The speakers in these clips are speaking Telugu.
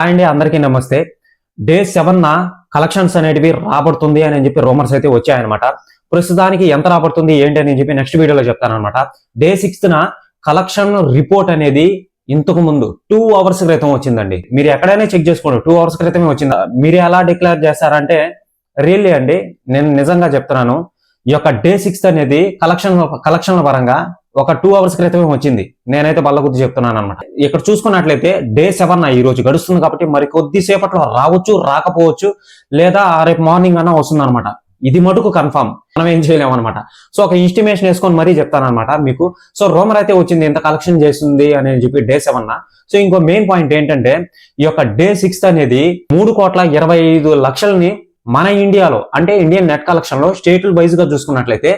అండి అందరికీ నమస్తే. డే 7 కలెక్షన్స్ అనేటివి రాబడుతుంది అని చెప్పి రూమర్స్ అయితే వచ్చాయన్నమాట. ప్రస్తుతానికి ఎంత రాబడుతుంది ఏంటి అని చెప్పి నెక్స్ట్ వీడియోలో చెప్తానన్నమాట. డే 6 కలెక్షన్ రిపోర్ట్ అనేది ఇంతకు ముందు 2 అవర్స్ క్రితం వచ్చిందండి. మీరు ఎక్కడైనా చెక్ చేసుకోండి, 2 అవర్స్ క్రితమే వచ్చిందా. మీరు ఎలా డిక్లేర్ చేస్తారంటే రియల్లీ అండి, నేను నిజంగా చెప్తున్నాను, ఈ యొక్క డే 6 అనేది కలెక్షన్ల పరంగా ఒక 2 అవర్స్ క్రితమే వచ్చింది. నేనైతే బల్ల గుర్తు చెప్తున్నాను అనమాట. ఇక్కడ చూసుకున్నట్లయితే డే 7 ఈ రోజు గడుస్తుంది కాబట్టి మరి కొద్దిసేపట్లో రావచ్చు, రాకపోవచ్చు, లేదా రేపు మార్నింగ్ అన్నా వస్తుంది అనమాట. ఇది మటుకు కన్ఫర్మ్, మనం ఏం చేయలేము అనమాట. సో ఒక ఇన్స్టిమేషన్ వేసుకొని మరీ చెప్తానమాట మీకు. సో రూమర్ అయితే వచ్చింది, ఎంత కలెక్షన్ చేస్తుంది అని చెప్పి డే 7. సో ఇంకో మెయిన్ పాయింట్ ఏంటంటే ఈ యొక్క డే 6 అనేది 3,25,00,000ని మన ఇండియాలో, అంటే ఇండియన్ నెట్ కలెక్షన్ లో స్టేట్ వైజ్ గా చూసుకున్నట్లయితే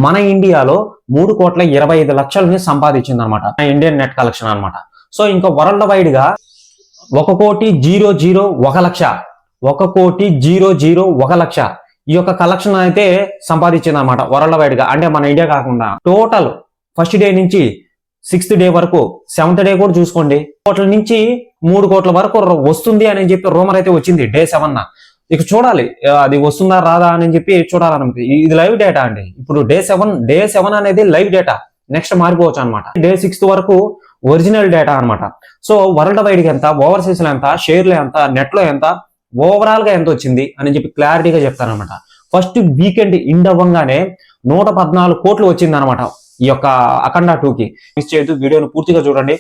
మన ఇండియాలో 3,25,00,000ని సంపాదించింది అనమాట ఇండియన్ నెట్ కలెక్షన్ అనమాట. సో ఇంకా వరల్డ్ వైడ్ గా 1,00,00,001,00,000 1,00,00,01,00,000 ఈ యొక్క కలెక్షన్ అయితే సంపాదించింది అనమాట వరల్డ్ వైడ్ గా. అంటే మన ఇండియా కాకుండా టోటల్ ఫస్ట్ డే నుంచి 6th డే వరకు, 7th డే కూడా చూసుకోండి, కోట్ల నుంచి 3 కోట్ల వరకు వస్తుంది అని చెప్పి రూమర్ అయితే వచ్చింది డే 7. ఇక చూడాలి అది వస్తుందా రాదా అని చెప్పి చూడాలన్నమాట. ఇది లైవ్ డేటా అండి. ఇప్పుడు డే 7 అనేది లైవ్ డేటా, నెక్స్ట్ మారిపోవచ్చు అనమాట. డే 6 వరకు ఒరిజినల్ డేటా అనమాట. సో వరల్డ్ వైడ్ గా ఎంత, ఓవర్సీస్ లో ఎంత, షేర్లు ఎంత, నెట్ లో ఎంత, ఓవరాల్ గా ఎంత వచ్చింది అని చెప్పి క్లారిటీగా చెప్తానమాట. ఫస్ట్ వీకెండ్ ఎండ్ అవ్వగానే 114 కోట్లు వచ్చింది అనమాట ఈ యొక్క అఖండ 2కి. మిస్ చేయొద్దు, వీడియోను పూర్తిగా చూడండి.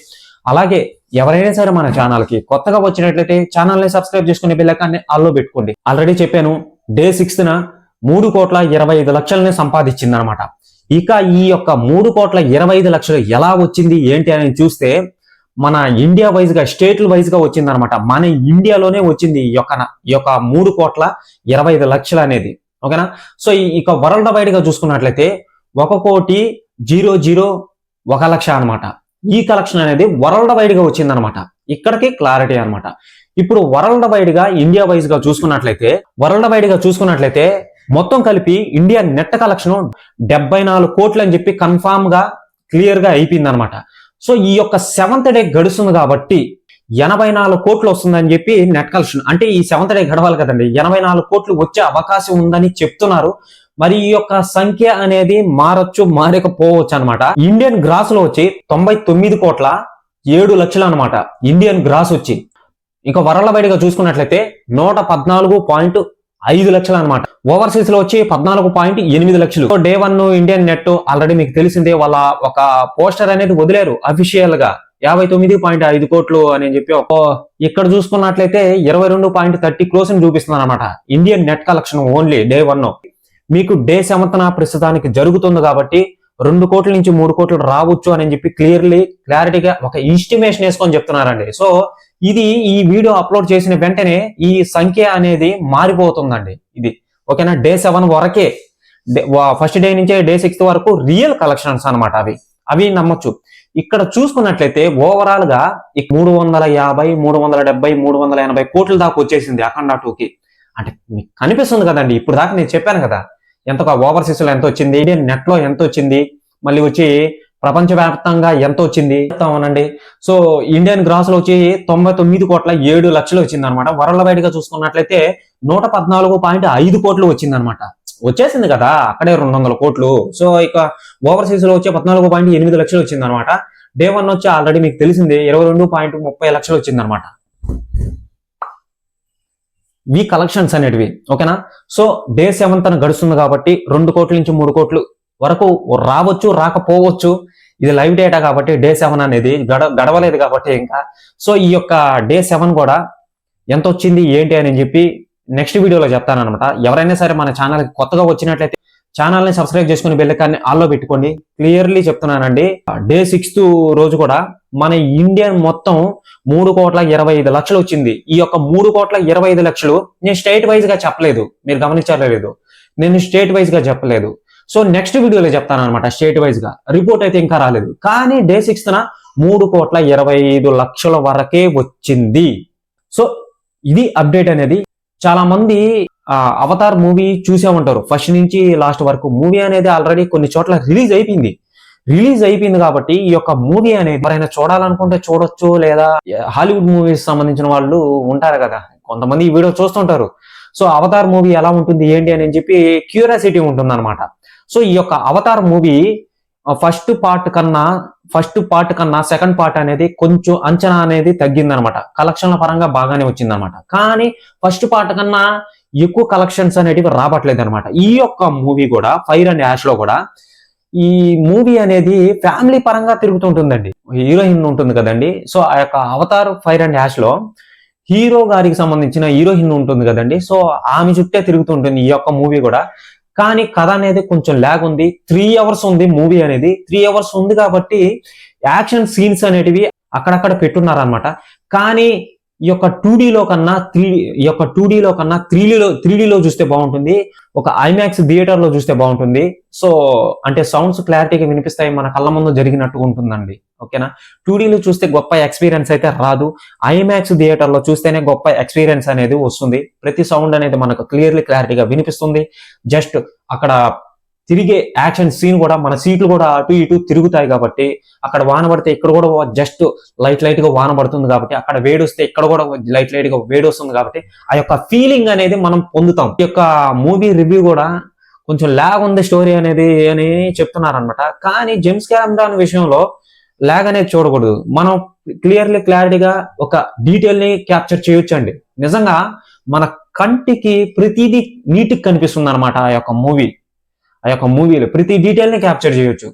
అలాగే ఎవరైనా సరే మన ఛానల్ కి కొత్తగా వచ్చినట్లయితే ఛానల్ ని సబ్స్క్రైబ్ చేసుకునే బెల్ ఐకాన్ని ఆల్లో పెట్టుకోండి. ఆల్రెడీ చెప్పాను, డే 6 3,25,00,000ని సంపాదించింది అనమాట. ఇక ఈ యొక్క 3,25,00,000 ఎలా వచ్చింది ఏంటి అని చూస్తే మన ఇండియా వైజ్ గా, స్టేట్ల వైజ్ గా వచ్చింది అనమాట. మన ఇండియాలోనే వచ్చింది ఈ యొక్క 3,25,00,000 అనేది. ఓకేనా. సో ఇక వరల్డ్ వైడ్ గా చూసుకున్నట్లయితే 1,00,00,01,00,000 అనమాట. ఈ కలెక్షన్ అనేది వరల్డ్ వైడ్ గా వచ్చిందనమాట. ఇక్కడికి క్లారిటీ అనమాట. ఇప్పుడు వరల్డ్ వైడ్ గా ఇండియా వైజ్ గా చూసుకున్నట్లయితే మొత్తం కలిపి ఇండియా నెట్ కలెక్షన్ 74 కోట్లు అని చెప్పి కన్ఫామ్ గా క్లియర్ గా అయిపోయింది అనమాట. సో ఈ యొక్క 7th డే గడుస్తుంది కాబట్టి 84 కోట్లు వస్తుందని చెప్పి నెట్ కలెక్షన్. అంటే ఈ 7th డే గడవాలి కదండి, 84 కోట్లు వచ్చే అవకాశం ఉందని చెప్తున్నారు. మరి ఈ యొక్క సంఖ్య అనేది మారచ్చు, మారకపోవచ్చు అనమాట. ఇండియన్ గ్రాస్ లో వచ్చి 99,07,00,000 అనమాట ఇండియన్ గ్రాస్ వచ్చి. ఇంకా వరల్డ్ వైడ్ గా చూసుకున్నట్లయితే 114.5 లక్షలు అనమాట. ఓవర్సీస్ లో వచ్చి 14.8 లక్షలు. డే 1 ఇండియన్ నెట్ ఆల్రెడీ మీకు తెలిసిందే, వాళ్ళ ఒక పోస్టర్ అనేది వదిలేరు అఫీషియల్ గా 59.5 కోట్లు అని చెప్పి. ఇక్కడ చూసుకున్నట్లయితే 22.30 క్రోర్స్ చూపిస్తుంది అనమాట Indian net collection only day 1. మీకు డే 7 ప్రస్తుతానికి జరుగుతుంది కాబట్టి 2 కోట్ల నుంచి 3 కోట్లు రావచ్చు అని చెప్పి క్లారిటీగా ఒక ఇన్స్టిమేషన్ వేసుకొని చెప్తున్నారండి. సో ఇది ఈ వీడియో అప్లోడ్ చేసిన వెంటనే ఈ సంఖ్య అనేది మారిపోతుందండి ఇది. ఓకేనా. డే 7 వరకే, ఫస్ట్ డే నుంచే డే 6 వరకు రియల్ కలెక్షన్స్ అనమాట. అవి నమ్మొచ్చు. ఇక్కడ చూసుకున్నట్లయితే ఓవరాల్ గా 350, 370, 380 కోట్ల దాకా వచ్చేసింది అఖండ 2కి. అంటే మీకు కనిపిస్తుంది కదండి, ఇప్పుడు దాకా నేను చెప్పాను కదా ఎంత ఓవర్సీస్ లో ఎంత వచ్చింది, ఇండియన్ నెట్ లో ఎంత వచ్చింది, మళ్ళీ వచ్చి ప్రపంచవ్యాప్తంగా ఎంత వచ్చింది అవునండి. సో ఇండియన్ గ్రాస్ లో వచ్చి 99,07,00,000 వచ్చింది అనమాట. వరల్డ్ వైడ్ గా చూసుకున్నట్లయితే 114.5 కోట్లు వచ్చింది అనమాట. వచ్చేసింది కదా అక్కడే 200 కోట్లు. సో ఇక ఓవర్సీస్ లో వచ్చి 14.8 లక్షలు వచ్చింది అనమాట. డే 1 వచ్చి ఆల్రెడీ మీకు తెలిసింది 22.30 లక్షలు వచ్చింది అనమాట ఈ కలెక్షన్స్ అనేటివి. ఓకేనా. సో డే 7 గడుస్తుంది కాబట్టి 2 కోట్ల నుంచి 3 కోట్లు వరకు రావచ్చు, రాకపోవచ్చు. ఇది లైవ్ డేటా కాబట్టి డే 7 అనేది గడవలేదు కాబట్టి ఇంకా. సో ఈ యొక్క డే 7 కూడా ఎంత వచ్చింది ఏంటి అని చెప్పి నెక్స్ట్ వీడియోలో చెప్తానమాట. ఎవరైనా సరే మన ఛానల్ కొత్తగా వచ్చినట్లయితే ఛానల్ ని సబ్స్క్రైబ్ చేసుకుని బెల్ ఐకాన్ని ఆల్లో పెట్టుకోండి. క్లియర్లీ చెప్తున్నానండి, డే 6 రోజు కూడా మన ఇండియన్ మొత్తం 3,25,00,000 వచ్చింది. ఈ యొక్క 3,25,00,000 నేను స్టేట్ వైజ్ గా చెప్పలేదు, మీరు గమనించలేదు, నేను స్టేట్ వైజ్ గా చెప్పలేదు. సో నెక్స్ట్ వీడియోలో చెప్తాను అనమాట. స్టేట్ వైజ్ గా రిపోర్ట్ అయితే ఇంకా రాలేదు, కానీ డే 6 3,25,00,000 వరకే వచ్చింది. సో ఇది అప్డేట్ అనేది. చాలా మంది అవతార్ మూవీ చూసే ఉంటారు, ఫస్ట్ నుంచి లాస్ట్ వరకు. మూవీ అనేది ఆల్రెడీ కొన్ని చోట్ల రిలీజ్ అయిపోయింది. రిలీజ్ అయిపోయింది కాబట్టి ఈ యొక్క మూవీ అనేది ఎవరైనా చూడాలనుకుంటే చూడొచ్చు, లేదా హాలీవుడ్ మూవీస్ సంబంధించిన వాళ్ళు ఉంటారు కదా, కొంతమంది ఈ వీడియో చూస్తుంటారు. సో అవతార్ మూవీ ఎలా ఉంటుంది ఏంటి అని చెప్పి క్యూరియాసిటీ ఉంటుంది అనమాట. సో ఈ యొక్క అవతార్ మూవీ ఫస్ట్ పార్ట్ కన్నా సెకండ్ పార్ట్ అనేది కొంచెం అంచనా అనేది తగ్గిందనమాట. కలెక్షన్ల పరంగా బాగానే వచ్చిందనమాట. కానీ ఫస్ట్ పార్ట్ కన్నా ఎక్కువ కలెక్షన్స్ అనేటివి రావట్లేదు అనమాట. ఈ యొక్క మూవీ కూడా ఫైర్ అండ్ యాష్ లో కూడా ఈ మూవీ అనేది ఫ్యామిలీ పరంగా తిరుగుతుంటుందండి. హీరోయిన్ ఉంటుంది కదండి. సో ఆ యొక్క అవతార్ ఫైర్ అండ్ యాష్ లో హీరో గారికి సంబంధించిన హీరోయిన్ ఉంటుంది కదండి. సో ఆమె చుట్టే తిరుగుతుంటుంది ఈ యొక్క మూవీ కూడా. కానీ కథ అనేది కొంచెం ల్యాగ్ ఉంది. 3 అవర్స్ ఉంది మూవీ అనేది. 3 అవర్స్ ఉంది కాబట్టి యాక్షన్ సీన్స్ అనేటివి అక్కడక్కడ పెట్టున్నారనమాట. కానీ ఈ యొక్క 2Dలో కన్నా 3Dలో చూస్తే బాగుంటుంది. ఒక ఐమాక్స్ థియేటర్ లో చూస్తే బాగుంటుంది. సో అంటే సౌండ్స్ క్లారిటీగా వినిపిస్తాయి, మన కళ్ళ ముందు జరిగినట్టుగా ఉంటుందండి. ఓకేనా. 2Dలో చూస్తే గొప్ప ఎక్స్పీరియన్స్ అయితే రాదు. ఐమాక్స్ థియేటర్ లో చూస్తేనే గొప్ప ఎక్స్పీరియన్స్ అనేది వస్తుంది. ప్రతి సౌండ్ అనేది మనకు క్లారిటీగా వినిపిస్తుంది. జస్ట్ అక్కడ తిరిగే యాక్షన్ సీన్ కూడా మన సీట్లు కూడా అటు ఇటు తిరుగుతాయి కాబట్టి, అక్కడ వాన పడితే ఇక్కడ కూడా జస్ట్ లైట్ గా వాన పడుతుంది కాబట్టి, అక్కడ వేడి వస్తే ఇక్కడ కూడా లైట్ గా వేడి వస్తుంది కాబట్టి ఆ యొక్క ఫీలింగ్ అనేది మనం పొందుతాం. ఈ యొక్క మూవీ రివ్యూ కూడా కొంచెం ల్యాగ్ ఉంది స్టోరీ అనేది అని చెప్తున్నారనమాట. కానీ జేమ్స్ కెమెరాన్ విషయంలో ల్యాగ్ అనేది చూడకూడదు. మనం క్లారిటీగా ఒక డీటెయిల్ ని క్యాప్చర్ చేయొచ్చు అండి. నిజంగా మన కంటికి ప్రతిదీ నీట్గా కనిపిస్తుంది అనమాట. ఆ యొక్క మూవీలో ప్రతి డీటెయిల్ ని క్యాప్చర్ చేయొచ్చు.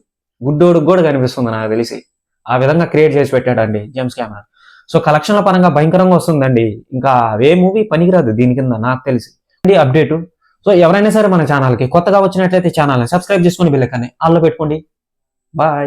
గుడ్డోడుకు కూడా కనిపిస్తుంది నాకు తెలిసి. ఆ విధంగా క్రియేట్ చేసి పెట్టాడండి జేమ్స్ కెమెరాన్. సో కలెక్షన్ల పరంగా భయంకరంగా వస్తుందండి. ఇంకా ఏ మూవీ పనికిరాదు దీని కింద నాకు తెలిసి. అప్డేట్. సో ఎవరైనా సరే మన ఛానల్ కి కొత్తగా వచ్చినట్లయితే ఛానల్ ని సబ్స్క్రైబ్ చేసుకుని బెల్ ఐకాన్ ని ఆల్లో పెట్టుకోండి. బాయ్.